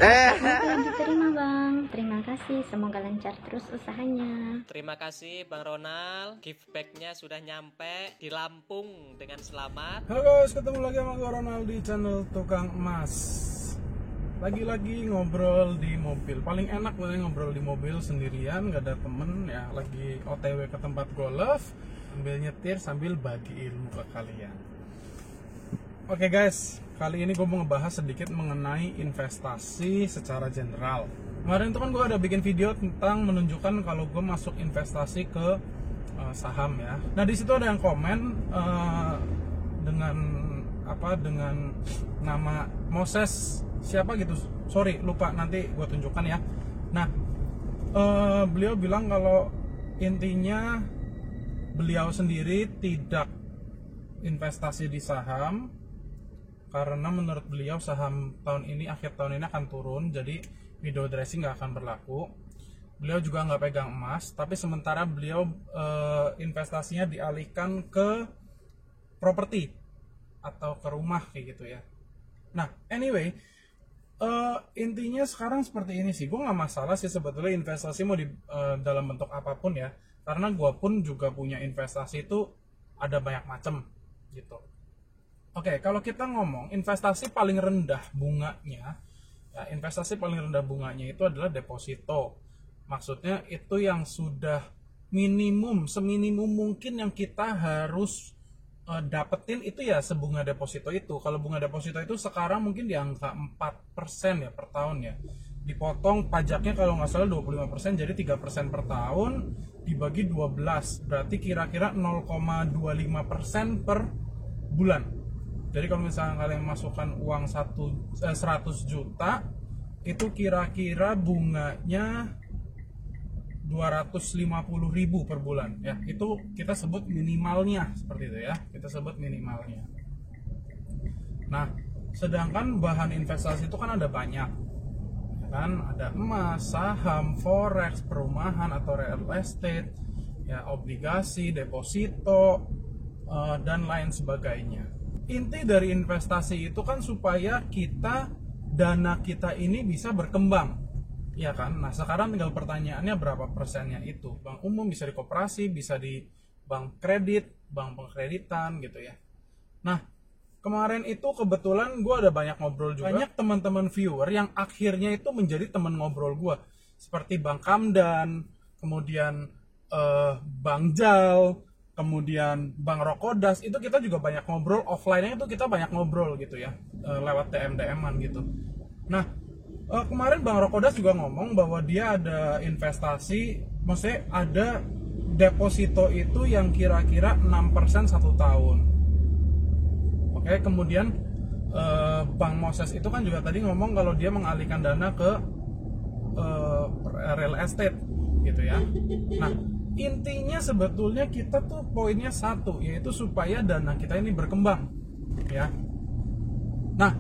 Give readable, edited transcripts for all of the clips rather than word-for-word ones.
Semoga diterima Bang. Terima kasih, semoga lancar terus usahanya. Terima kasih Bang Ronald, gift bag-nya sudah nyampe di Lampung dengan selamat. Halo guys, ketemu lagi sama gue Ronald di channel Tukang Emas. Lagi-lagi ngobrol di mobil. Paling enak gue ngobrol di mobil sendirian, gak ada temen ya. Lagi OTW ke tempat golf, sambil nyetir sambil bagi ilmu ke kalian. Oke guys, kali ini gue mau ngebahas sedikit mengenai investasi secara general. Kemarin itu kan gue ada bikin video tentang menunjukkan kalau gue masuk investasi ke saham ya. Nah di situ ada yang komen dengan nama Moses siapa gitu, sorry lupa, nanti gue tunjukkan ya. Nah beliau bilang kalau intinya beliau sendiri tidak investasi di saham karena menurut beliau saham tahun ini, akhir tahun ini akan turun, jadi window dressing nggak akan berlaku. Beliau juga nggak pegang emas, tapi sementara beliau investasinya dialihkan ke properti atau ke rumah kayak gitu ya. Nah anyway, intinya sekarang seperti ini sih, gue nggak masalah sih sebetulnya investasi mau di dalam bentuk apapun ya, karena gue pun juga punya investasi itu ada banyak macam gitu. Oke, kalau kita ngomong investasi paling rendah bunganya, ya, investasi paling rendah bunganya itu adalah deposito. Maksudnya itu yang sudah minimum, seminimum mungkin yang kita harus dapetin itu ya sebunga deposito itu. Kalau bunga deposito itu sekarang mungkin di angka 4% ya per tahun ya. Dipotong pajaknya kalau nggak salah 25%, jadi 3% per tahun dibagi 12, berarti kira-kira 0,25% per bulan. Jadi kalau misalnya kalian masukkan uang 100 juta, itu kira-kira bunganya 250.000 per bulan ya. Itu kita sebut minimalnya, seperti itu ya, kita sebut minimalnya. Nah sedangkan bahan investasi itu kan ada banyak kan, ada emas, saham, forex, perumahan atau real estate ya, obligasi, deposito, dan lain sebagainya. Inti dari investasi itu kan supaya dana kita ini bisa berkembang, ya kan. Nah sekarang tinggal pertanyaannya berapa persennya itu. Bank umum, bisa di koperasi, bisa di bank kredit, bank pengkreditan gitu ya. Nah kemarin itu kebetulan gue ada banyak ngobrol juga, banyak teman-teman viewer yang akhirnya itu menjadi teman ngobrol gue, seperti Bang Kamdan, kemudian Bang Jal, kemudian Bang Rokodas. Itu kita juga banyak ngobrol, offline-nya itu kita banyak ngobrol gitu ya, lewat DM-an gitu. Nah kemarin Bang Rokodas juga ngomong bahwa dia ada investasi, maksudnya ada deposito itu yang kira-kira 6% 1 tahun. Oke, kemudian Bang Moses itu kan juga tadi ngomong kalau dia mengalihkan dana ke real estate gitu ya. Nah intinya sebetulnya kita tuh poinnya satu, yaitu supaya dana kita ini berkembang ya. Nah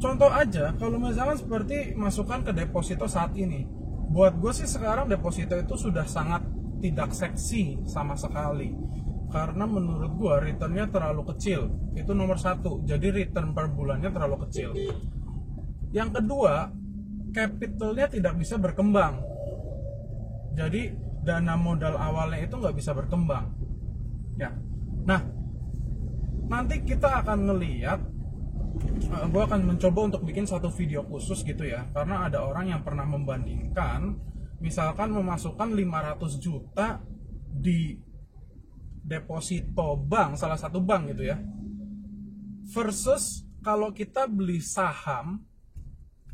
contoh aja, kalau misalkan seperti masukkan ke deposito saat ini, buat gue sih sekarang deposito itu sudah sangat tidak seksi sama sekali, karena menurut gue returnnya terlalu kecil. Itu nomor satu, jadi return per bulannya terlalu kecil. Yang kedua, capitalnya tidak bisa berkembang, jadi dana modal awalnya itu nggak bisa berkembang ya. Nah nanti kita akan ngeliat, gue akan mencoba untuk bikin satu video khusus gitu ya, karena ada orang yang pernah membandingkan, misalkan memasukkan 500 juta di deposito bank, salah satu bank gitu ya, versus kalau kita beli saham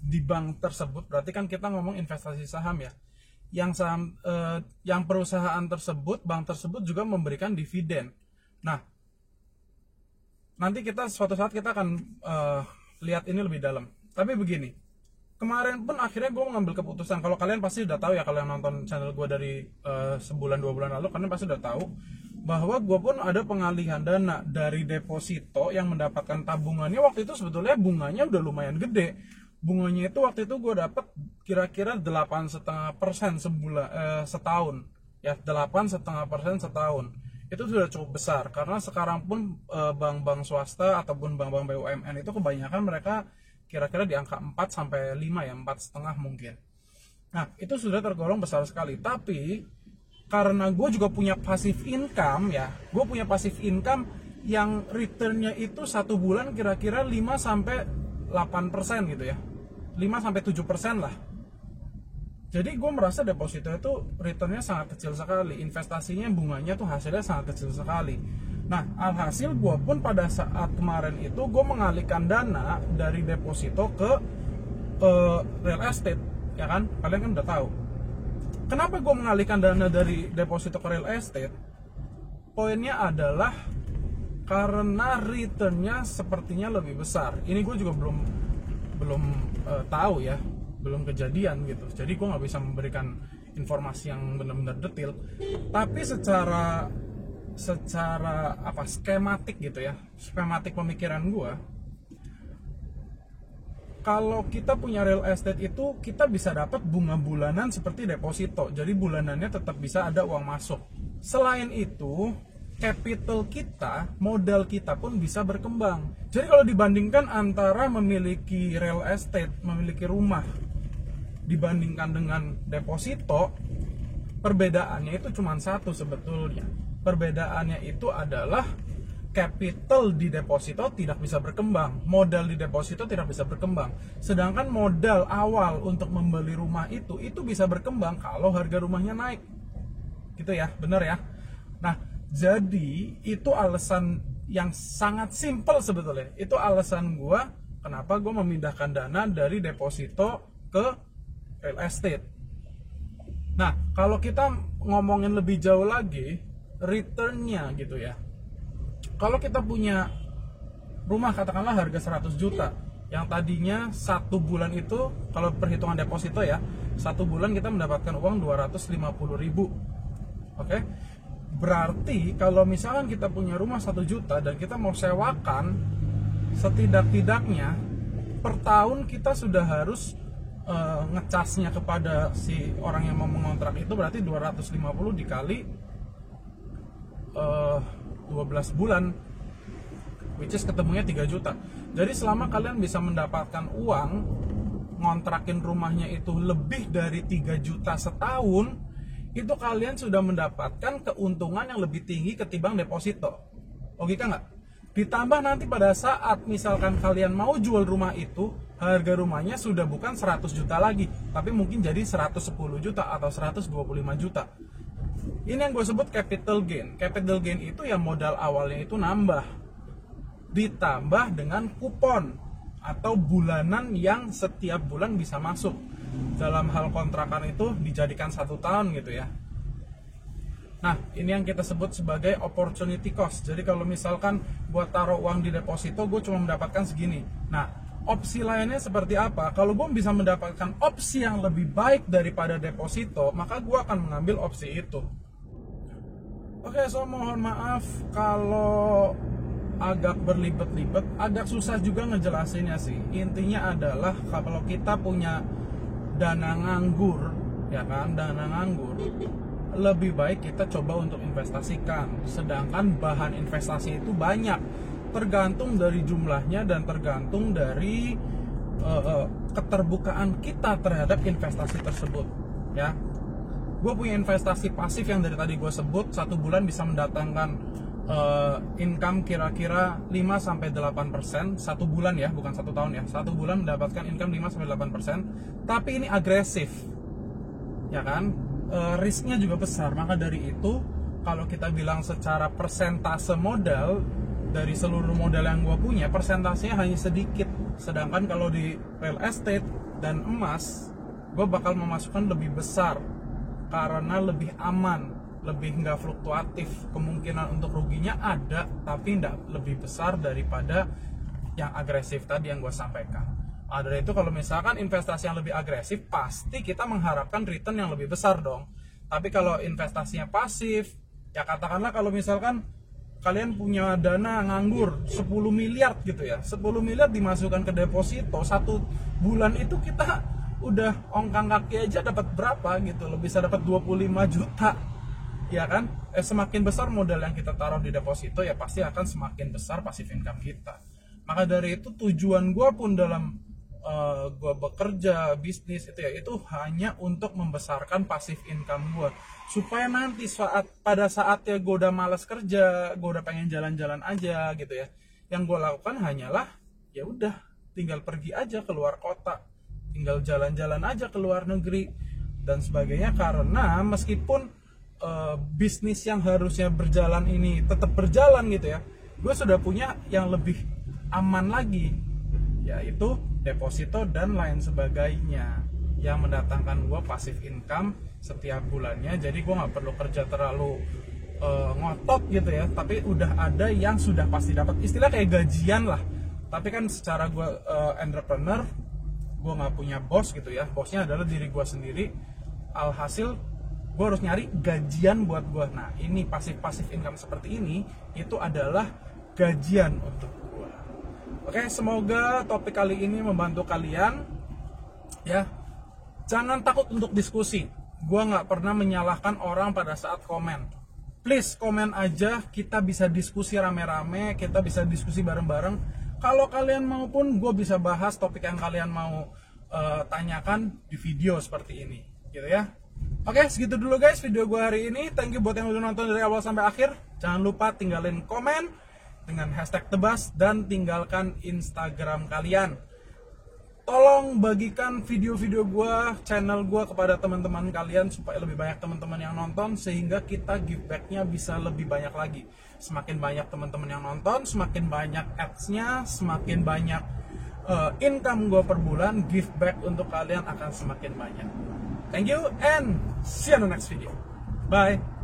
di bank tersebut. Berarti kan kita ngomong investasi saham ya, yang saham, yang perusahaan tersebut, bank tersebut juga memberikan dividen. Nah nanti kita suatu saat kita akan lihat ini lebih dalam. Tapi begini, kemarin pun akhirnya gue mengambil keputusan, kalau kalian pasti udah tahu ya, kalau yang nonton channel gue dari sebulan 2 bulan lalu, kalian pasti udah tahu bahwa gue pun ada pengalihan dana dari deposito yang mendapatkan tabungannya. Waktu itu sebetulnya bunganya udah lumayan gede. Bunganya itu waktu itu gue dapet kira-kira 8,5% setahun ya, 8,5% setahun. Itu sudah cukup besar, karena sekarang pun bank-bank swasta ataupun bank-bank BUMN itu kebanyakan mereka kira-kira di angka 4 sampai 5 ya, 4,5 mungkin. Nah, itu sudah tergolong besar sekali. Tapi karena gue juga punya passive income ya, gue punya passive income yang returnnya itu 1 bulan kira-kira 5 sampai 8% gitu ya, 5 sampai 7% lah. Jadi gue merasa deposito itu returnnya sangat kecil sekali, investasinya bunganya tuh hasilnya sangat kecil sekali. Nah, alhasil gue pun pada saat kemarin itu gue mengalihkan dana dari deposito ke real estate, ya kan? Kalian kan udah tahu. Kenapa gue mengalihkan dana dari deposito ke real estate? Poinnya adalah karena returnnya sepertinya lebih besar. Ini gue juga belum tahu ya, belum kejadian gitu. Jadi gue nggak bisa memberikan informasi yang benar-benar detail. Tapi secara skematik gitu ya, skematik pemikiran gue, kalau kita punya real estate itu kita bisa dapat bunga bulanan seperti deposito, jadi bulanannya tetap bisa ada uang masuk. Selain itu, capital kita, modal kita pun bisa berkembang. Jadi kalau dibandingkan antara memiliki real estate, memiliki rumah dibandingkan dengan deposito, perbedaannya itu cuma satu sebetulnya. Perbedaannya itu adalah capital di deposito tidak bisa berkembang, modal di deposito tidak bisa berkembang. Sedangkan modal awal untuk membeli rumah itu bisa berkembang kalau harga rumahnya naik. Gitu ya, benar ya. Nah, jadi itu alasan yang sangat simpel sebetulnya. Itu alasan gua kenapa gua memindahkan dana dari deposito ke real estate. Nah, kalau kita ngomongin lebih jauh lagi, returnnya gitu ya. Kalau kita punya rumah katakanlah harga 100 juta, yang tadinya 1 bulan itu, kalau perhitungan deposito ya, 1 bulan kita mendapatkan uang 250.000. Oke? Berarti kalau misalkan kita punya rumah 1 juta dan kita mau sewakan, setidak-tidaknya per tahun kita sudah harus ngecasnya kepada si orang yang mau mengontrak itu, berarti 250 dikali 12 bulan, which is ketemunya 3 juta. Jadi selama kalian bisa mendapatkan uang ngontrakin rumahnya itu lebih dari 3 juta setahun, itu kalian sudah mendapatkan keuntungan yang lebih tinggi ketimbang deposito. Logika nggak? Ditambah nanti pada saat misalkan kalian mau jual rumah itu, harga rumahnya sudah bukan 100 juta lagi, tapi mungkin jadi 110 juta atau 125 juta. Ini yang gue sebut capital gain. Capital gain itu ya modal awalnya itu nambah, ditambah dengan kupon atau bulanan yang setiap bulan bisa masuk. Dalam hal kontrakan itu dijadikan 1 tahun gitu ya. Nah, ini yang kita sebut sebagai opportunity cost. Jadi kalau misalkan buat taruh uang di deposito, gue cuma mendapatkan segini. Nah, opsi lainnya seperti apa? Kalau gue bisa mendapatkan opsi yang lebih baik daripada deposito, maka gue akan mengambil opsi itu. Oke, so mohon maaf kalau agak berlibet-libet, agak susah juga ngejelasinnya sih. Intinya adalah kalau kita punya dana nganggur, ya kan, dana nganggur, lebih baik kita coba untuk investasikan. Sedangkan bahan investasi itu banyak, tergantung dari jumlahnya dan tergantung dari keterbukaan kita terhadap investasi tersebut ya. Gue punya investasi pasif yang dari tadi gue sebut, 1 bulan bisa mendatangkan income kira-kira 5-8%, 1 bulan ya, bukan 1 tahun ya. 1 bulan mendapatkan income 5-8%, tapi ini agresif ya kan, risknya juga besar. Maka dari itu kalau kita bilang secara persentase modal dari seluruh modal yang gue punya, persentasenya hanya sedikit. Sedangkan kalau di real estate dan emas, gue bakal memasukkan lebih besar karena lebih aman, lebih nggak fluktuatif. Kemungkinan untuk ruginya ada, tapi nggak lebih besar daripada yang agresif tadi yang gue sampaikan. Dari itu kalau misalkan investasi yang lebih agresif, pasti kita mengharapkan return yang lebih besar dong. Tapi kalau investasinya pasif, ya katakanlah kalau misalkan kalian punya dana nganggur 10 miliar gitu ya, 10 miliar dimasukkan ke deposito, 1 bulan itu kita udah ongkang kaki aja dapat berapa gitu loh, bisa dapat 25 juta ya kan. Semakin besar modal yang kita taruh di deposito, ya pasti akan semakin besar passive income kita. Maka dari itu tujuan gue pun dalam gue bekerja, bisnis itu ya, itu hanya untuk membesarkan passive income gue, supaya nanti pada saatnya gue udah malas kerja, gue udah pengen jalan-jalan aja gitu ya, yang gue lakukan hanyalah ya udah tinggal pergi aja keluar kota, tinggal jalan-jalan aja ke luar negeri dan sebagainya. Karena meskipun bisnis yang harusnya berjalan ini tetap berjalan gitu ya, gue sudah punya yang lebih aman lagi, yaitu deposito dan lain sebagainya yang mendatangkan gue passive income setiap bulannya. Jadi gue nggak perlu kerja terlalu ngotot gitu ya, tapi udah ada yang sudah pasti dapat, istilah kayak gajian lah. Tapi kan secara gue entrepreneur, gue nggak punya bos gitu ya, bosnya adalah diri gue sendiri. Alhasil gue harus nyari gajian buat gue. Nah ini passive income seperti ini itu adalah gajian untuk gue. Oke, semoga topik kali ini membantu kalian ya. Jangan takut untuk diskusi. Gue nggak pernah menyalahkan orang pada saat komen. Please komen aja, kita bisa diskusi rame-rame, kita bisa diskusi bareng-bareng. Kalau kalian mau pun gue bisa bahas topik yang kalian mau tanyakan di video seperti ini gitu ya. Oke, segitu dulu guys video gue hari ini. Thank you buat yang udah nonton dari awal sampai akhir. Jangan lupa tinggalin komen dengan hashtag Tebas dan tinggalkan Instagram kalian. Tolong bagikan video-video gue, channel gue kepada teman-teman kalian supaya lebih banyak teman-teman yang nonton, sehingga kita give back-nya bisa lebih banyak lagi. Semakin banyak teman-teman yang nonton, semakin banyak ads-nya, semakin banyak income gue per bulan, give back untuk kalian akan semakin banyak. Thank you and see you on the next video. Bye.